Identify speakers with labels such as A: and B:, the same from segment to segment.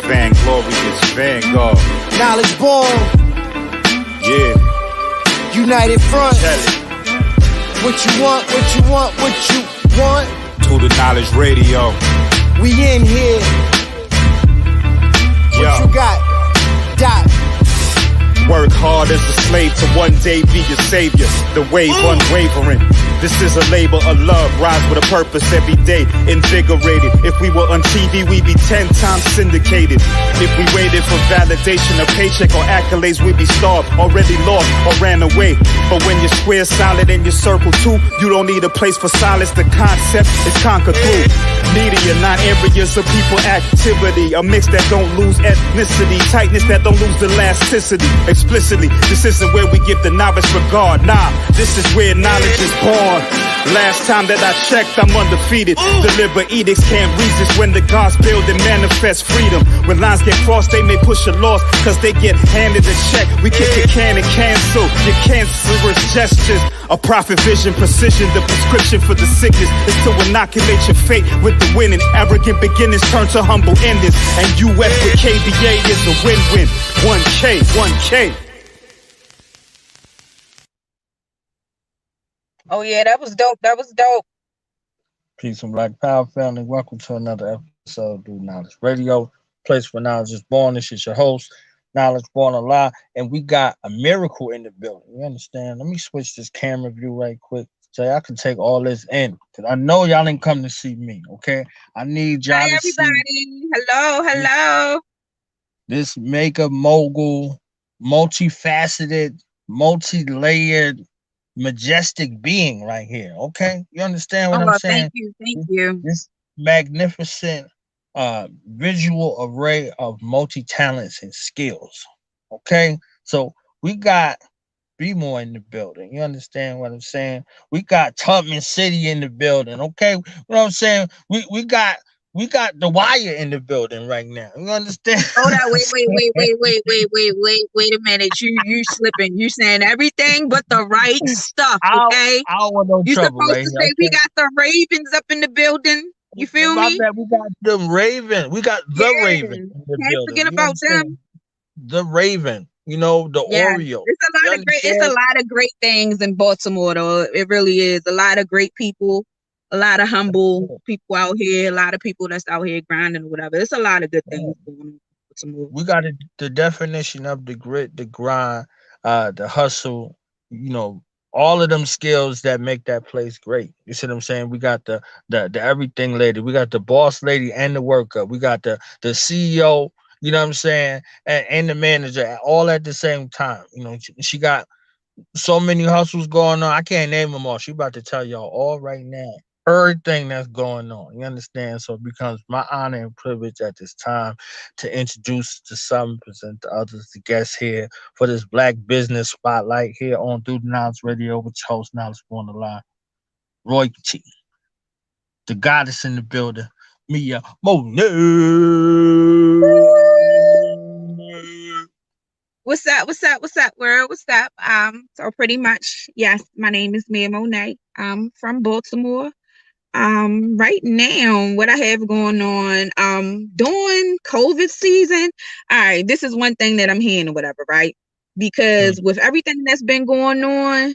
A: Vainglorious Vanguard.
B: Knowledge born.
A: Yeah.
B: United front.
A: Tell it.
B: What you want, what you want, what you want.
A: To the Knowledge Radio.
B: We in here. What
A: Yo.
B: you got? Dot.
A: Work hard as a slave to one day be your savior. The wave unwavering. This is a labor of love. Rise with a purpose every day. Invigorated. If we were on TV, we'd be 10 times syndicated. If we waited for validation, a paycheck or accolades, we'd be starved, already lost or ran away. But when you're square, solid, and you circle too, you don't need a place for solace. The concept is conquered through media, not areas of people activity. A mix that don't lose ethnicity. Tightness that don't lose elasticity. Explicitly, this isn't where we give the novice regard. Nah, this is where knowledge is born. Last time that I checked, I'm undefeated. Deliver edicts, can't resist when the gods build and manifest freedom. When lines get crossed, they may push a loss, cause they get handed a check. We kick your can and cancel your cancerous gestures. A prophet vision, precision, the prescription for the sickness is to inoculate your fate with the winning. Arrogant beginnings turn to humble endings. And US with KBA is a win-win. 1K, 1K.
C: Oh yeah, that was dope. That was dope.
D: Peace and Black Power family. Welcome to another episode of Do Knowledge Radio. Place where knowledge is born. This is your host, Knowledge Born Alive. And we got a miracle in the building. You understand? Let me switch this camera view right quick so I can take all this in. Because I know y'all didn't come to see me, okay? I need y'all
C: Hi,
D: to
C: everybody.
D: see
C: Hello.
D: this mega mogul, multifaceted, multi-layered, majestic being right here. Okay, you understand what I'm saying?
C: Thank you.
D: This magnificent visual array of multi-talents and skills. Okay, so we got B-More in the building. You understand what I'm saying? We got Tubman City in the building. Okay, you know what I'm saying? We got the Wire in the building right now. You understand?
C: Hold on, wait a minute. You slipping. You saying everything but the right stuff, okay?
D: I don't want no
C: You
D: trouble
C: supposed
D: right
C: to
D: here.
C: say we got the Ravens up in the building. You feel me?
D: Bad. We got the Raven. We got the Raven in the
C: Can't
D: building.
C: forget about them.
D: The Raven. You know, the Oreo.
C: It's a lot of great things in Baltimore, though. It really is. A lot of great people. A lot of humble people out here, a lot of people that's out here grinding or whatever. There's a lot of good things going on.
D: We got the definition of the grit, the grind, the hustle, you know, all of them skills that make that place great. You see what I'm saying? We got the everything lady, we got the boss lady and the worker, we got the CEO, you know what I'm saying, and the manager all at the same time. You know, she got so many hustles going on. I can't name them all. She about to tell y'all all right now. Everything that's going on, you understand? So it becomes my honor and privilege at this time to introduce to some, present to others, the guests here for this Black Business Spotlight here on Do the Knowledge Radio with your host, Knowledge Born Alive, Royalty, the goddess in the building, Mia Monet.
C: What's up, world? What's up? So pretty much, yes, my name is Mia Monet. I'm from Baltimore. Right now, what I have going on, during COVID season, all right, this is one thing that I'm hearing or whatever, right? Because with everything that's been going on,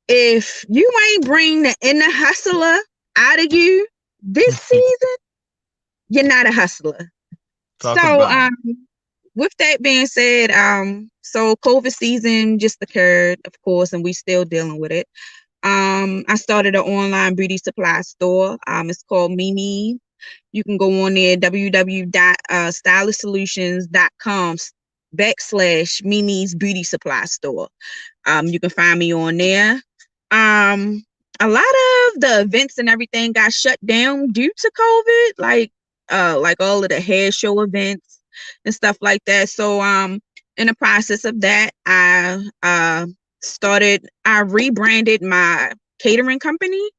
C: if you ain't bring the inner hustler out of you this season, you're not a hustler. With that being said, so COVID season just occurred, of course, and we still dealing with it. I started an online beauty supply store. It's called Mimi. You can go on there, www.stylistsolutions.com/Mimi's Beauty Supply Store. You can find me on there. A lot of the events and everything got shut down due to COVID, like all of the hair show events and stuff like that. So in the process of that, I rebranded my catering company,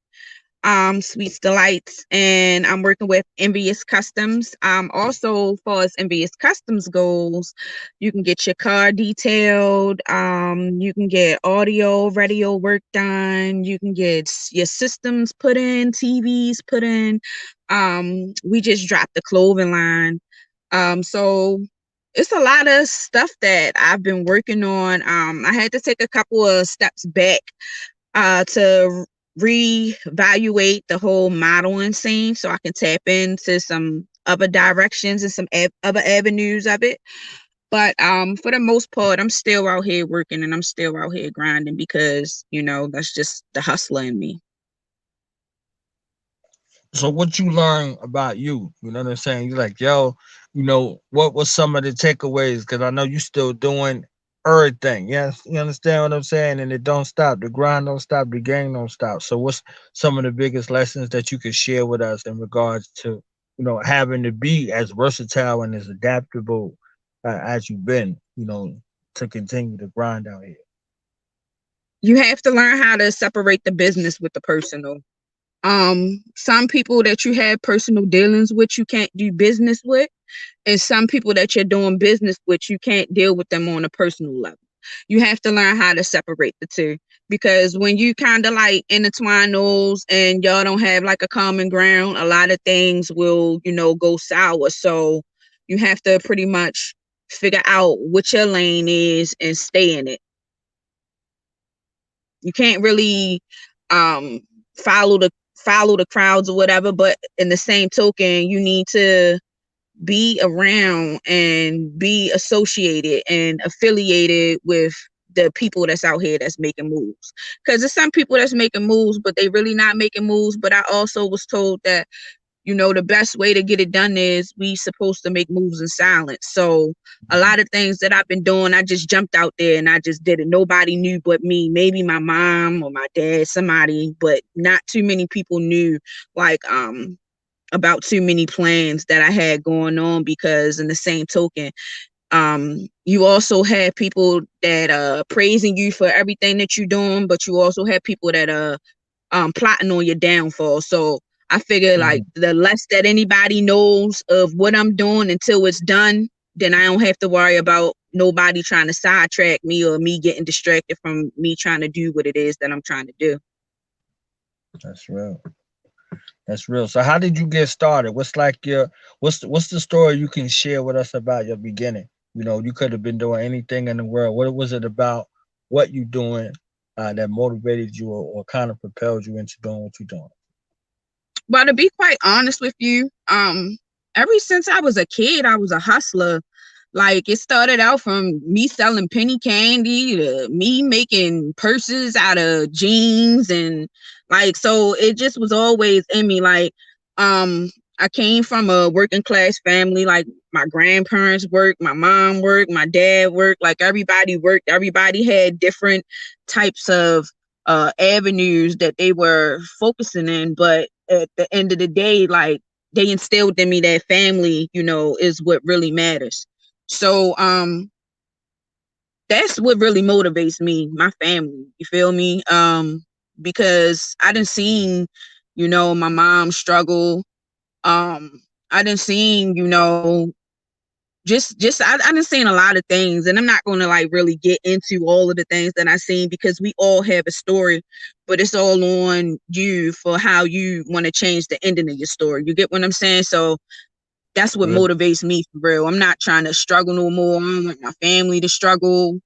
C: Sweets Delights, and I'm working with Envious Customs. Also, as far as Envious Customs goes, you can get your car detailed, you can get audio, radio work done, you can get your systems put in, TVs put in. We just dropped the clothing line So it's a lot of stuff that I've been working on. I had to take a couple of steps back to reevaluate the whole modeling scene so I can tap into some other directions and some other avenues of it. But for the most part, I'm still out here working and I'm still out here grinding because, that's just the hustler in me.
D: So what you learn about you? You know what I'm saying? You're like, yo, what was some of the takeaways? Because I know you still doing everything. Yes, you understand what I'm saying? And it don't stop. The grind don't stop. The game don't stop. So what's some of the biggest lessons that you could share with us in regards to, having to be as versatile and as adaptable as you've been, to continue to grind out here?
C: You have to learn how to separate the business with the personal. Some people that you have personal dealings with, you can't do business with, and some people that you're doing business with, you can't deal with them on a personal level. You have to learn how to separate the two, because when you kind of like intertwine those and y'all don't have like a common ground, a lot of things will, go sour. So you have to pretty much figure out what your lane is and stay in it. You can't really um follow the crowds or whatever, but in the same token, you need to be around and be associated and affiliated with the people that's out here that's making moves. Because there's some people that's making moves, but they really not making moves. But I also was told that, the best way to get it done is we supposed to make moves in silence. So a lot of things that I've been doing, I just jumped out there and I just did it. Nobody knew but me, maybe my mom or my dad, somebody, but not too many people knew like about too many plans that I had going on, because in the same token, you also have people that praising you for everything that you're doing, but you also have people that plotting on your downfall. So I figure like the less that anybody knows of what I'm doing until it's done, then I don't have to worry about nobody trying to sidetrack me or me getting distracted from me trying to do what it is that I'm trying to do.
D: That's real. That's real. So how did you get started? What's the story you can share with us about your beginning? You could have been doing anything in the world. What was it about what you doing that motivated you or kind of propelled you into doing what you're doing?
C: But to be quite honest with you, ever since I was a kid, I was a hustler. Like, it started out from me selling penny candy to me making purses out of jeans, and like, so it just was always in me. Like, I came from a working class family. Like, my grandparents worked, my mom worked, my dad worked, like everybody worked. Everybody had different types of avenues that they were focusing in, but at the end of the day, like, they instilled in me that family, is what really matters. So that's what really motivates me, my family. You feel me? Because I done seen, my mom struggle. I done seen, just I done seen a lot of things, and I'm not gonna like really get into all of the things that I seen, because we all have a story, but it's all on you for how you want to change the ending of your story. You get what I'm saying? So that's what motivates me for real. I'm not trying to struggle no more. I don't want my family to struggle.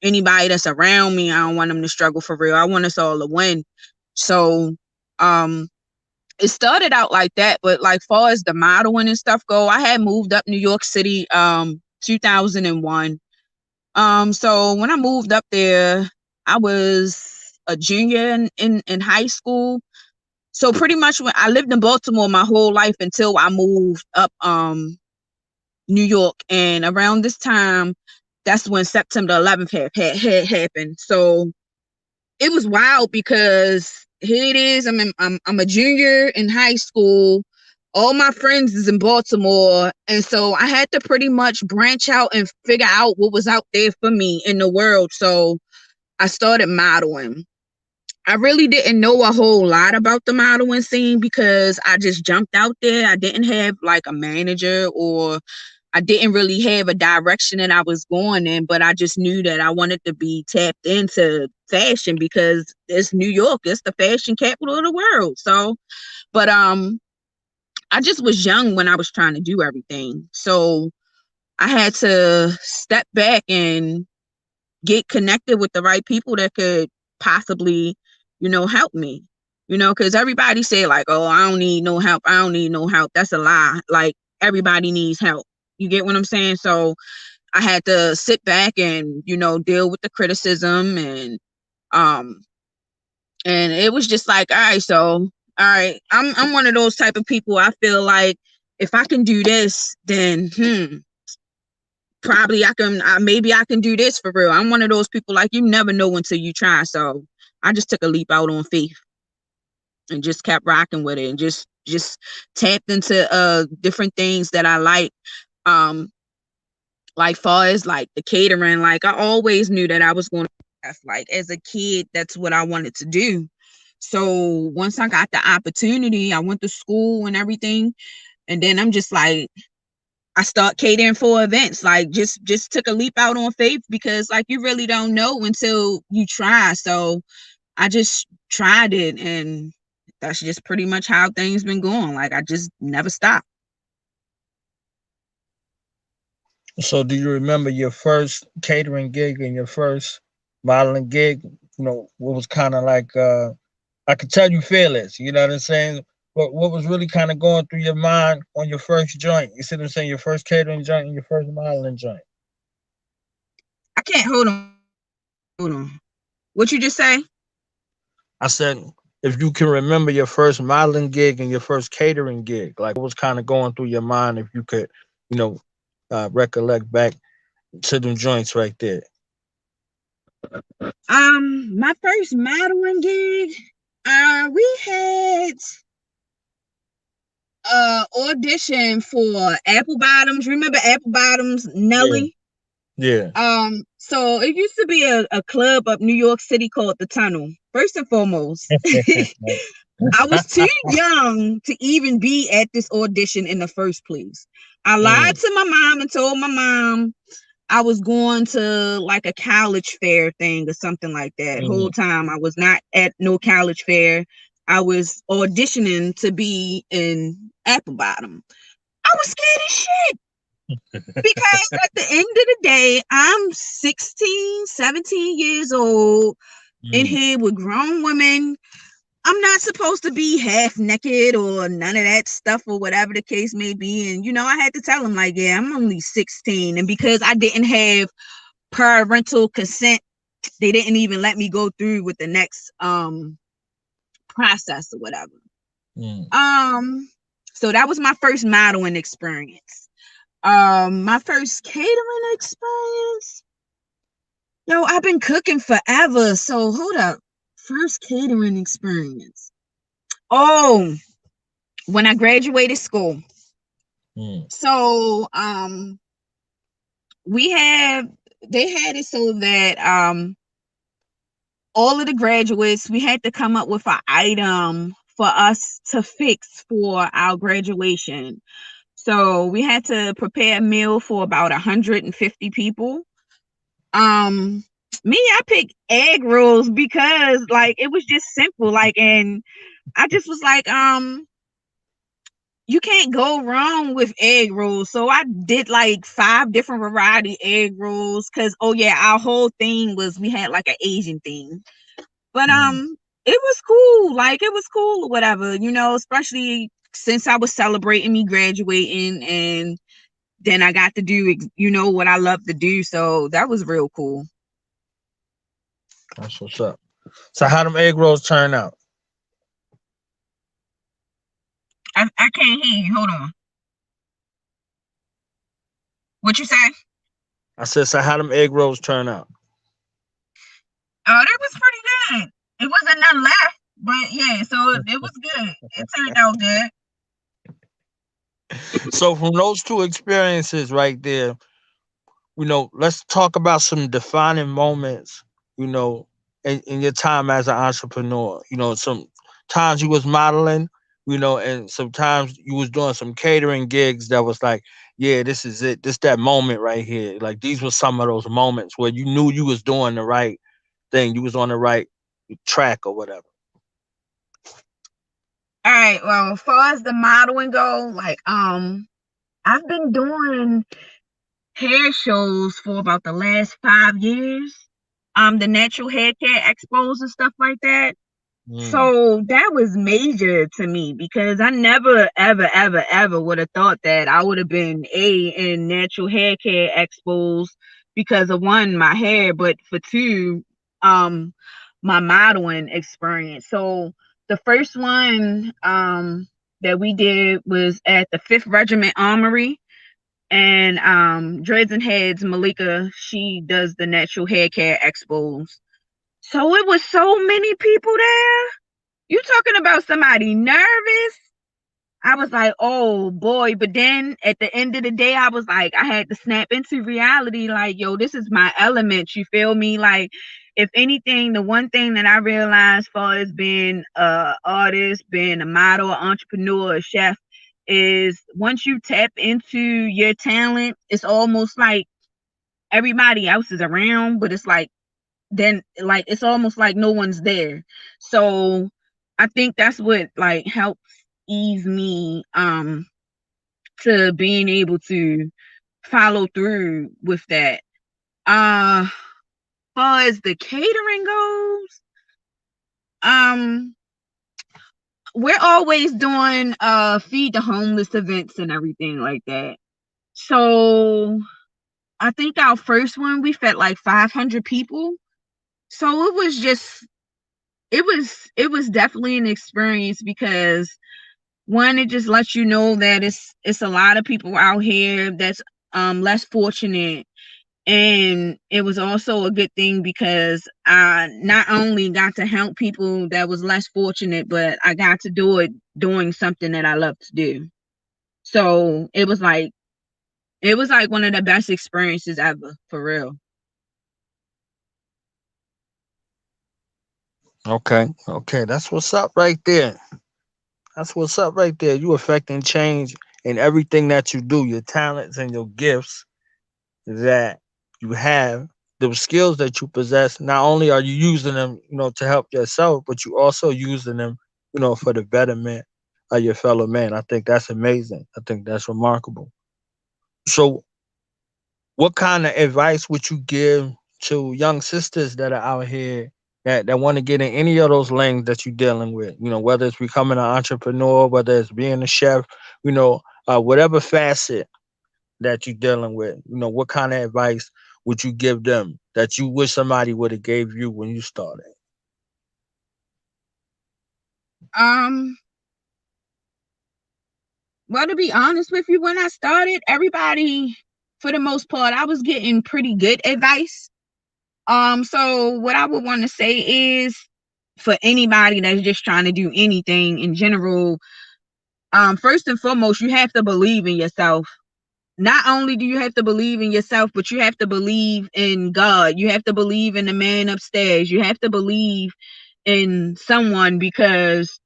C: Anybody that's around me, I don't want them to struggle for real. I want us all to win. So it started out like that, but like far as the modeling and stuff go, I had moved up New York City 2001. So when I moved up there, I was a junior in high school. So pretty much when I lived in Baltimore my whole life until I moved up New York, and around this time, that's when September 11th had happened. So it was wild, because here it is. I'm a junior in high school. All my friends is in Baltimore, and so I had to pretty much branch out and figure out what was out there for me in the world. So I started modeling. I really didn't know a whole lot about the modeling scene because I just jumped out there. I didn't have like a manager, or I didn't really have a direction that I was going in, but I just knew that I wanted to be tapped into fashion because it's New York, it's the fashion capital of the world. So, but I just was young when I was trying to do everything. So I had to step back and get connected with the right people that could possibly, help me. Because everybody say like, oh, I don't need no help. I don't need no help. That's a lie. Like everybody needs help. You get what I'm saying? So I had to sit back and, deal with the criticism um and it was just like, all right, I'm one of those type of people. I feel like if I can do this, then probably maybe I can do this for real. I'm one of those people like you never know until you try. So I just took a leap out on faith and just kept rocking with it and just tapped into different things that I um like far as like the catering. Like I always knew that I was going to, like as a kid, that's what I wanted to do. So once I got the opportunity, I went to school and everything, and then I'm just like, I start catering for events. Like just took a leap out on faith because like you really don't know until you try. So I just tried it, and that's just pretty much how things been going. Like I just never stopped.
D: So do you remember your first catering gig and your first modeling gig? What was kind of like I could tell you fearless, you know what I'm saying? But what was really kind of going through your mind on your first joint? You see what I'm saying? Your first catering joint and your first modeling joint.
C: I can't hold on. What you just say?
D: I said, if you can remember your first modeling gig and your first catering gig, like what was kind of going through your mind if you could, you know, recollect back to them joints right there.
C: My first modeling gig, we had audition for Apple Bottoms. Remember Apple Bottoms,
D: Yeah,
C: Nelly?
D: yeah.
C: So it used to be a club up New York City called The Tunnel. First and foremost, I was too young to even be at this audition in the first place. I lied
D: Mm,
C: to my mom and told my mom I was going to like a college fair thing or something like that. Whole
D: mm.
C: time I was not at no college fair. I was auditioning to be in Apple Bottom. I was scared as shit because at the end of the day, I'm 16, 17 years old in
D: Mm,
C: here with grown women. I'm not supposed to be half naked or none of that stuff or whatever the case may be. And, I had to tell him, like, yeah, I'm only 16. And because I didn't have parental consent, they didn't even let me go through with the next process or whatever.
D: mm.
C: So that was my first modeling experience. My first catering experience. Yo, I've been cooking forever. So hold up. First catering experience. Oh, when I graduated school.
D: Mm,
C: So we have they had it so that all of the graduates, we had to come up with an item for us to fix for our graduation. So we had to prepare a meal for about 150 people. Um Me, I picked egg rolls because like it was just simple. Like, and I just was like, you can't go wrong with egg rolls. So I did like 5 different variety egg rolls because oh yeah, our whole thing was we had like an Asian thing. But
D: mm.
C: it was cool. Like it was cool or whatever, especially since I was celebrating me graduating and then I got to do what I love to do. So that was real cool.
D: That's what's up. So how them egg rolls turn out?
C: I can't hear you. Hold on. What you say?
D: I said, so how them egg rolls turn out?
C: Oh, that was pretty good. It wasn't none left, but yeah, so it was good. It turned out good.
D: So from those two experiences right there, let's talk about some defining moments, you know, in your time as an entrepreneur. Some times you was modeling, and sometimes you was doing some catering gigs that was like, yeah, this is it. This that moment right here. Like these were some of those moments where you knew you was doing the right thing. You was on the right track or whatever.
C: All right. Well, as far as the modeling go, like I've been doing hair shows for about the last 5 years. The natural hair care expos and stuff like that.
D: Mm.
C: So that was major to me because I never, ever, ever, ever would have thought that I would have been in natural hair care expos because of one, my hair, but for two, um, my modeling experience. So the first one that we did was at the 5th Regiment Armory, and Dreads and Heads Malika, she does the natural hair care expos. So it was so many people there. You talking about somebody nervous? I was like, oh boy. But then at the end of the day, I was like, I had to snap into reality. Like, yo, this is my element. You feel me? Like, if anything, the one thing that I realized far as being a artist, being a model, an entrepreneur, a chef, is once you tap into your talent, it's almost like everybody else is around, but it's like then like it's almost like no one's there. So I think that's what like helps ease me to being able to follow through with that. Far as the catering goes, um we're always doing feed the homeless events and everything like that. So I think our first one we fed like 500 people. So it was definitely an experience because one, it just lets you know that it's a lot of people out here that's less fortunate. And it was also a good thing because I not only got to help people that was less fortunate, but I got to do it doing something that I love to do. So it was like one of the best experiences ever, for real.
D: Okay, okay, that's what's up right there. That's what's up right there. You affecting change in everything that you do, your talents and your gifts that you have, the skills that you possess. Not only are you using them, to help yourself, but you also using them, for the betterment of your fellow man. I think that's amazing. I think that's remarkable. So, what kind of advice would you give to young sisters that are out here that want to get in any of those lanes that you're dealing with? Whether it's becoming an entrepreneur, whether it's being a chef, whatever facet that you're dealing with. What kind of advice would you give them that you wish somebody would have gave you when you started?
C: Um, well, to be honest with you, when I started, everybody, for the most part, I was getting pretty good advice. So what I would want to say is for anybody that's just trying to do anything in general, first and foremost, you have to believe in yourself. Not only do you have to believe in yourself, but you have to believe in God. You have to believe in the man upstairs. You have to believe in someone because,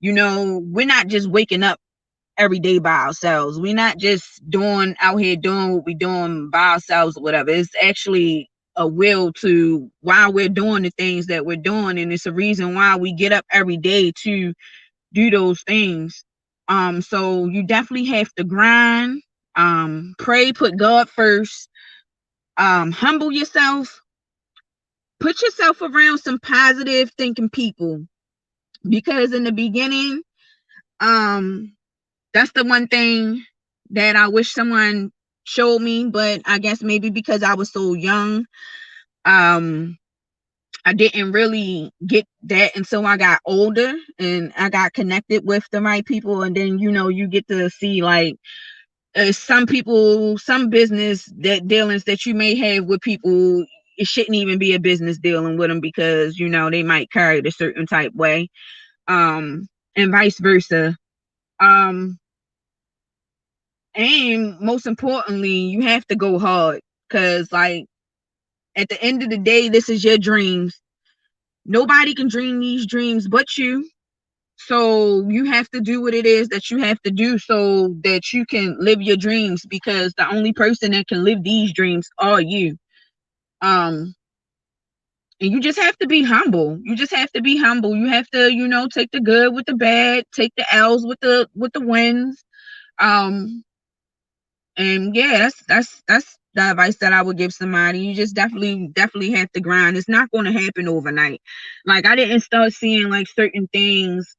C: we're not just waking up every day by ourselves. We're not just doing out here doing what we're doing by ourselves or whatever. It's actually a will to why we're doing the things that we're doing, and it's a reason why we get up every day to do those things. So you definitely have to grind, pray, put God first, humble yourself, put yourself around some positive thinking people because in the beginning, um that's the one thing that I wish someone showed me, but I guess maybe because I was so young, um, I didn't really get that until I got older and I got connected with the right people. And then, you get to see like some people, some business that dealings that you may have with people, it shouldn't even be a business dealing with them because, they might carry it a certain type way, and vice versa. Um, And most importantly, you have to go hard because, like, at the end of the day, this is your dreams. Nobody can dream these dreams but you. So you have to do what it is that you have to do so that you can live your dreams because the only person that can live these dreams are you. Um, And you just have to be humble. You just have to be humble. You have to, take the good with the bad, take the L's with the wins. Um, and yeah, that's the advice that I would give somebody. You just definitely have to grind. It's not going to happen overnight. Like, I didn't start seeing like certain things,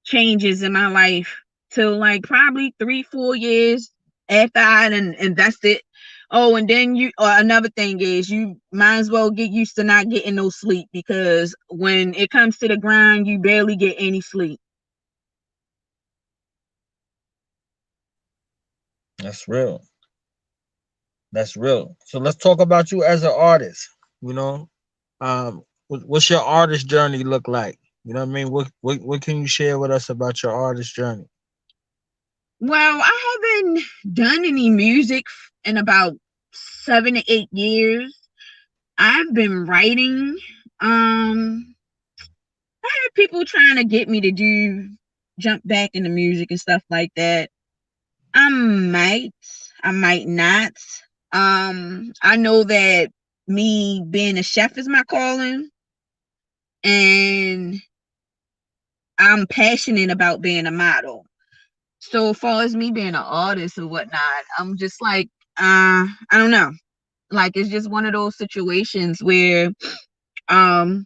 C: changes in my life till like probably 3-4 years after I had invested. Oh, and then another thing is, you might as well get used to not getting no sleep, because when it comes to the grind, you barely get any sleep.
D: That's real. That's real. So let's talk about you as an artist. You know, what's your artist journey look like? You know what I mean? What can you share with us about your artist journey?
C: Well, I haven't done any music in about 7 to 8 years. I've been writing. I had people trying to get me to jump back into music and stuff like that. I might, I might not. I know that me being a chef is my calling, and I'm passionate about being a model. So as far as me being an artist or whatnot, I'm just like, I don't know. Like, it's just one of those situations where, um,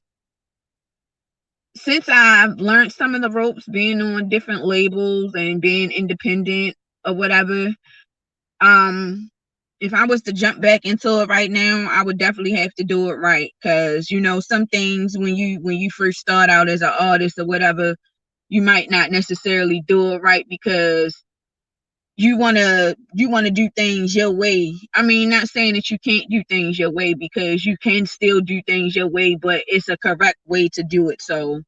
C: since I've learned some of the ropes being on different labels and being independent or whatever, um, if I was to jump back into it right now, I would definitely have to do it right. Because, some things, when you first start out as an artist or whatever, you might not necessarily do it right, because you wanna do things your way. I mean, not saying that you can't do things your way, because you can still do things your way, but it's a correct way to do it. So,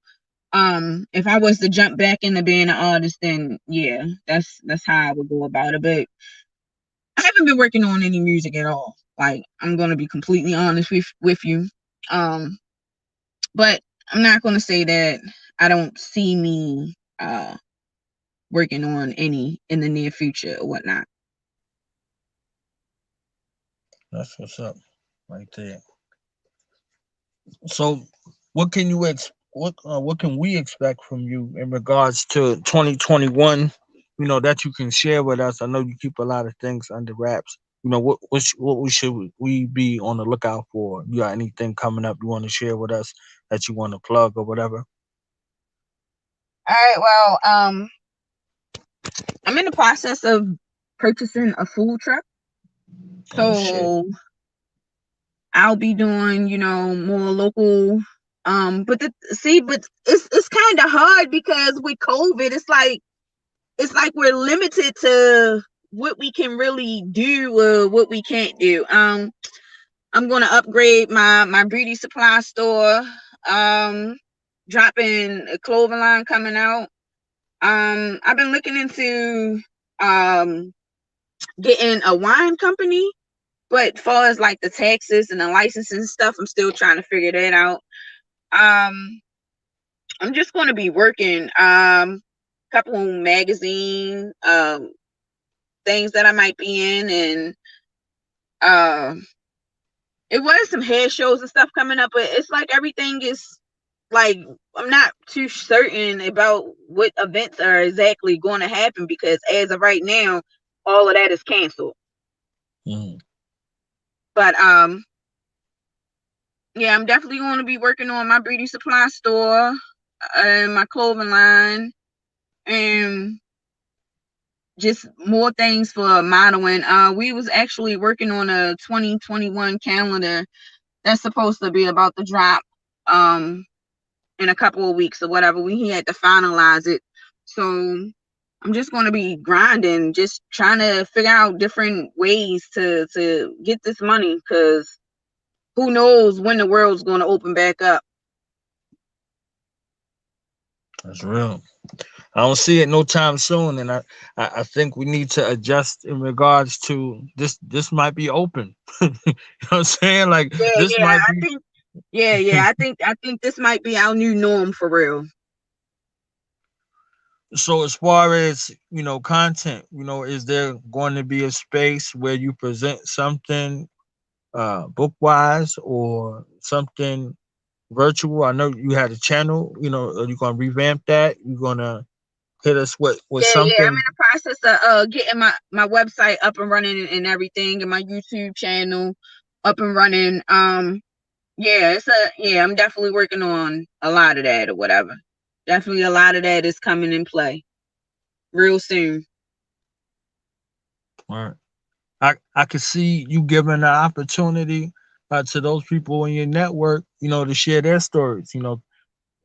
C: if I was to jump back into being an artist, then yeah, that's how I would go about it. But I haven't been working on any music at all. Like, I'm gonna be completely honest with you. Um, but I'm not gonna say that I don't see me working on any in the near future or whatnot.
D: That's what's up, right there. So, what can we expect from you in regards to 2021? That you can share with us. I know you keep a lot of things under wraps. What we be on the lookout for? You got anything coming up you want to share with us that you want to plug or whatever?
C: All right. Well, I'm in the process of purchasing a food truck,
D: Oh shit.
C: so I'll be doing, more local. But it's kind of hard, because with COVID, it's like we're limited to what we can really do or what we can't do. I'm gonna upgrade my beauty supply store. Um, Dropping a clothing line coming out. I've been looking into um getting a wine company, but far as like the taxes and the licensing stuff, I'm still trying to figure that out. Um, I'm just going to be working couple magazine things that I might be in, and uh it was some hair shows and stuff coming up, but it's like everything is like, I'm not too certain about what events are exactly going to happen, because as of right now, all of that is canceled.
D: Mm,
C: But yeah, I'm definitely going to be working on my beauty supply store and my clothing line, and just more things for modeling. We was actually working on a 2021 calendar that's supposed to be about to drop um in a couple of weeks or whatever. We had to finalize it. So I'm just going to be grinding, just trying to figure out different ways to get this money, because who knows when the world's going to open back up.
D: that's real. I don't see it no time soon, and I think we need to adjust in regards to this. This might be open. You know what I'm saying? Like
C: Yeah,
D: this
C: yeah.
D: might
C: I
D: be.
C: think yeah. I think this might be our new norm for real.
D: So as far as content, is there going to be a space where you present something book wise or something virtual? I know you had a channel. Are you gonna revamp that? You gonna hit us with
C: Yeah, I'm in
D: something?
C: the process of getting my website up and running and everything, and my YouTube channel up and running. Yeah, I'm definitely working on a lot of that or whatever. Definitely a lot of that is coming in play real soon.
D: All right. I could see you giving the opportunity to those people in your network, to share their stories.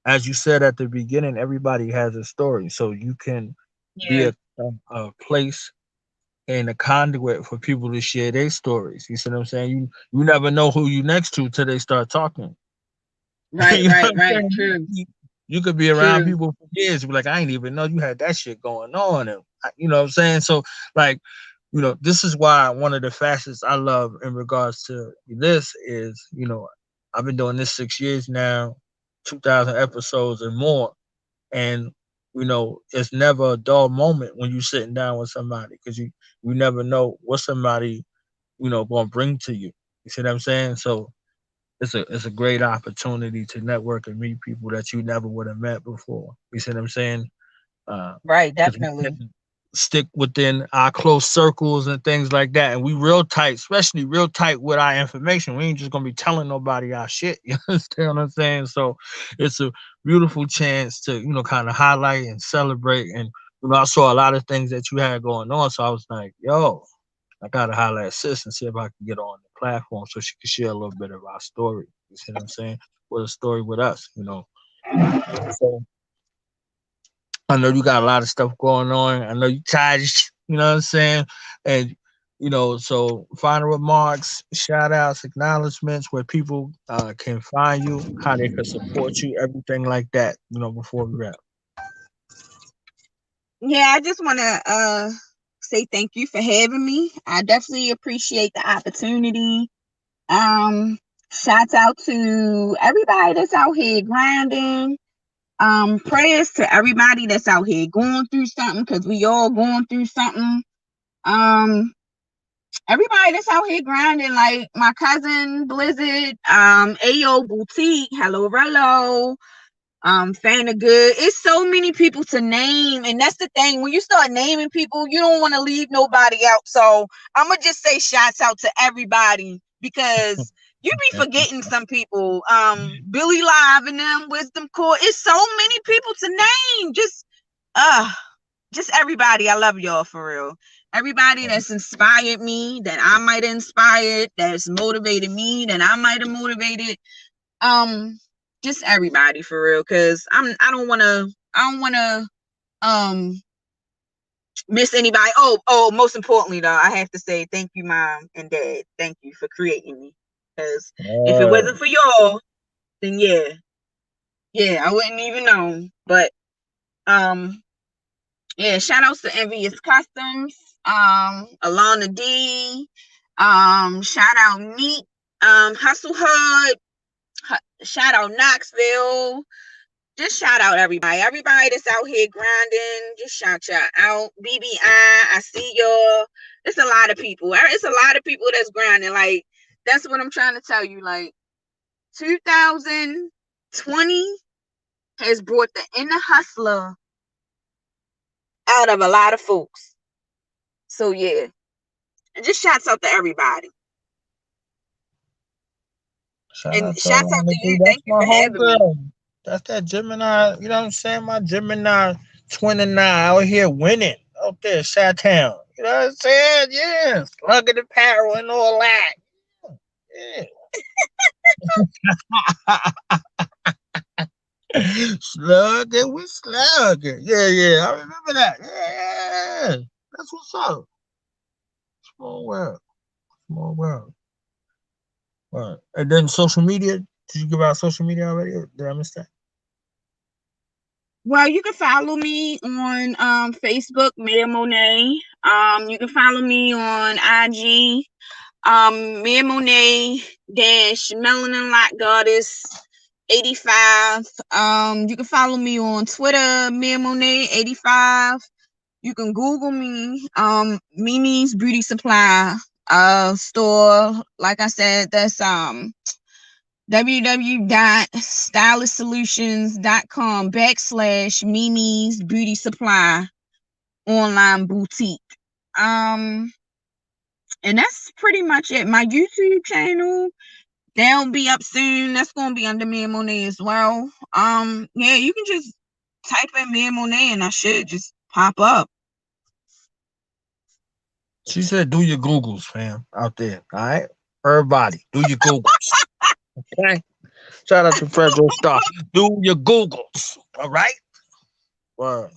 D: As you said at the beginning, everybody has a story, so you can be
C: Yeah,
D: a place and a conduit for people to share their stories. You see what I'm saying? You never know who you next to till they start talking.
C: right,
D: You know what
C: right,
D: I'm
C: right.
D: saying?
C: True,
D: You could be around
C: true.
D: people for years, be like, I ain't even know you had that shit going on, and you know what I'm saying. So, like, this is why one of the facets I love in regards to this is, I've been doing this 6 years now, 2,000 episodes and more, and it's never a dull moment when you're sitting down with somebody because you never know what somebody gonna bring to you. You see what I'm saying? So it's a great opportunity to network and meet people that you never would have met before. You see what I'm saying?
C: Right,
D: Because we
C: definitely.
D: tend to stick within our close circles and things like that, and we real tight, especially real tight with our information. We ain't just gonna be telling nobody our shit. You understand what I'm saying? So it's a beautiful chance to kind of highlight and celebrate. And I saw a lot of things that you had going on, so I was like, yo, I gotta holler at sis and see if I can get on the platform so she can share a little bit of our story. You see what I'm saying? With a story with us. So I know you got a lot of stuff going on. I know you tired, you know what I'm saying? And so final remarks, shout outs, acknowledgments, where people can find you, how they can support you, everything like that, before we wrap.
C: Yeah, I just want to say thank you for having me. I definitely appreciate the opportunity. Um, Shouts out to everybody that's out here grinding. Prayers to everybody that's out here going through something, because we all going through something. Um, Everybody that's out here grinding, like my cousin Blizzard, Ayo Boutique, hello, hello. Fan of good. It's so many people to name, and that's the thing. When you start naming people, you don't want to leave nobody out. So I'm gonna just say shouts out to everybody because you be
D: That's what's
C: forgetting some people. Billy Live and them, Wisdom Core. It's so many people to name. Just everybody. I love y'all for real. Everybody
D: up.
C: that's inspired me, that I might have inspired, that's motivated me, that I might have motivated. Um, just everybody for real, because I don't wanna um miss anybody. Most importantly though, I have to say thank you, mom and dad. Thank you for creating me. Because if it wasn't for y'all, then yeah, I wouldn't even know. But um yeah, shout outs to Envious Customs, Alana D, shout out Meat, Hustle Hud, shout out Knoxville. Just shout out everybody that's out here grinding. Just shout y'all out. BBI, I see y'all. It's a lot of people. It's a lot of people that's grinding. Like, that's what I'm trying to tell you. Like, 2020 has brought the inner hustler out of a lot of folks. So yeah, and just shouts out to everybody.
D: Shout
C: And
D: out to
C: shouts out
D: Alana
C: to
D: D.
C: you.
D: That's
C: Thank you
D: my
C: for having me.
D: homegirl. That's that Gemini, you know what I'm saying? My Gemini 29 out here winning out there, Sat Town. You know what I'm saying? Yeah. Slugging the power and all that. Yeah. Slugging with slugging. Yeah, yeah. I remember that. Yeah. That's what's up. Small world. Small world. Right. And then social media. Did you give out social media already? Or did I miss that?
C: Well, you can follow me on Facebook, Mia Monet. You can follow me on IG, Mia Monet dash Melanin Lock Goddess 85. You can follow me on Twitter, Mia Monet 85. You can Google me, Mimi's Beauty Supply store. Like I said, www.stylistsolutions.com/Mimi's Beauty Supply online boutique. And that's pretty much it. My YouTube channel, that'll be up soon. That's gonna be under Mia Monet as well. Yeah, you can just type in Mia Monet and I should just pop up.
D: She said, "Do your Googles, fam, out there. All right, everybody, do your Googles." Okay. Shout out to Fredro Star. Do your Googles. All right. Well,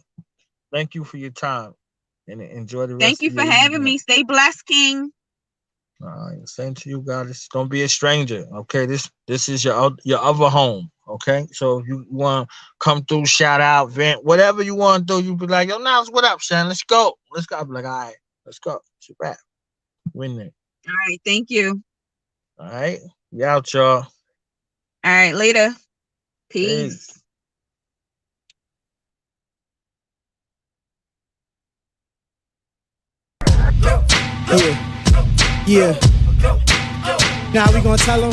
D: thank you for your time and enjoy the rest.
C: Thank you for having me. Stay blessed, King.
D: All right, same to you guys. Don't be a stranger. Okay, this is your other home. Okay, so if you want to come through, shout out, vent, whatever you want to do, you be like, "Yo, Niles, what up, Shan? Let's go. Let's go." I'll be like, "All right, let's go. Sit back. Win there."
C: All right, thank you.
D: All right, we out, y'all.
C: All right, later. Peace.
B: Yeah. Now we gonna tell them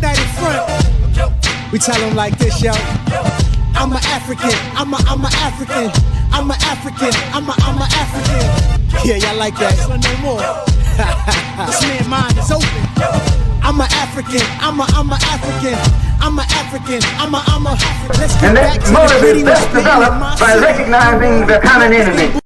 B: that in front. We tell them like this, yo. I'm an African. I'm a African. I'm an African. I'm a African. Yeah, y'all like that? So no more. This man's mind is open. I'm an African. I'm a African. I'm an African. I'm a. Let's get
E: And
B: back
E: that
B: to
E: motive
B: the
E: is best developed by recognizing the common enemy.